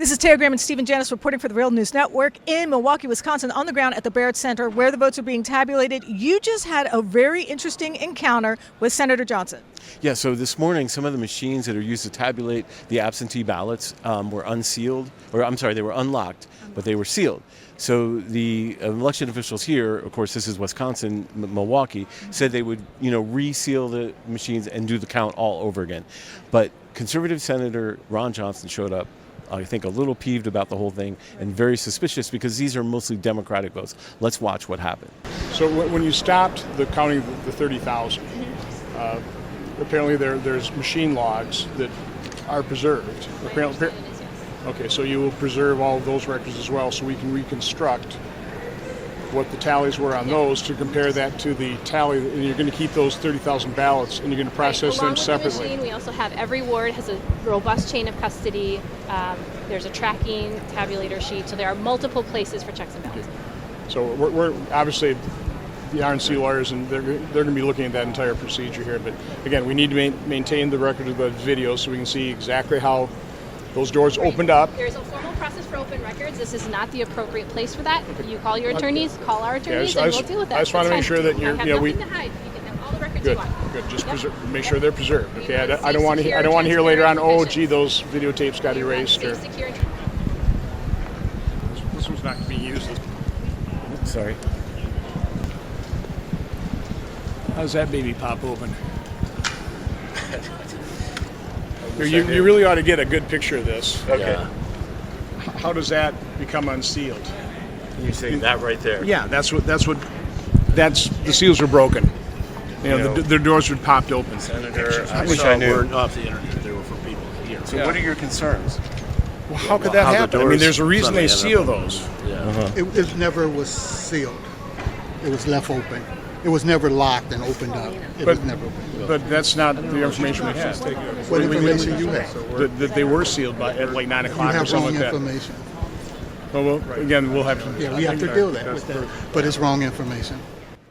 This is Taya and Stephen Janis reporting for the Real News Network in Milwaukee, Wisconsin, on the ground at the Barrett Center where the votes are being tabulated. You just had a very interesting encounter with Senator Johnson. Yeah, so this morning, some of the machines that are used to tabulate the absentee ballots were unsealed, or I'm sorry, they were unlocked, but they were sealed. So the election officials here, of course, this is Wisconsin, Milwaukee, said they would, reseal the machines and do the count all over again. But conservative Senator Ron Johnson showed up, I think, a little peeved about the whole thing and very suspicious because these are mostly Democratic votes. Let's watch what happened. So when you stopped the counting the 30,000, apparently there's machine logs that are preserved. Apparently, okay, so you will preserve all of those records as well, so we can reconstruct what the tallies were on those to compare that to the tally, and you're going to keep those 30,000 ballots and you're going to process them separately. Along with the machine, we also have every ward has a robust chain of custody. There's a tracking tabulator sheet, so there are multiple places for checks and balances. So we're obviously the RNC lawyers, and they're going to be looking at that entire procedure here. But again, we need to maintain the record of the video so we can see exactly how those doors opened up. There's a formal process for open records. This is not the appropriate place for that. You call your attorneys, call our attorneys, and we'll deal with that. I just want to make sure that you're, nothing to hide. You can have all the records you want. Good. Just make sure they're preserved. Okay. I don't want to hear later on, oh, gee, those videotapes got erased. Or this one's not being used. Sorry. How's that baby pop open? You really ought to get a good picture of this. Okay. Yeah. How does that become unsealed? You're saying that right there? Yeah, that's the seals are broken. The doors were popped open. Senator, I wish I knew off the internet they were for people here. So what are your concerns? Well, how could that happen? I mean, there's a reason they seal those. Yeah. It never was sealed. It was left open. It was never locked and opened up. It was never opened. But that's not the information we have. What information do you have? That they were sealed at like 9 You o'clock or have something wrong like that. information. Well, again, we'll have to. Yeah, we have to deal with that. But it's wrong information.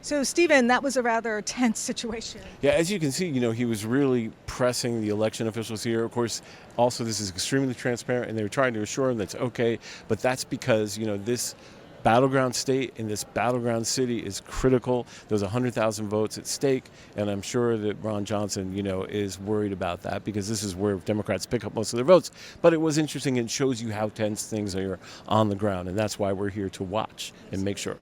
So, Stephen, that was a rather tense situation. Yeah, as you can see, he was really pressing the election officials here. Of course, also this is extremely transparent, and they were trying to assure them that's okay. But that's because, this battleground state in this battleground city is critical. There's 100,000 votes at stake, and I'm sure that Ron Johnson, is worried about that because this is where Democrats pick up most of their votes. But it was interesting and shows you how tense things are on the ground, and that's why we're here to watch and make sure.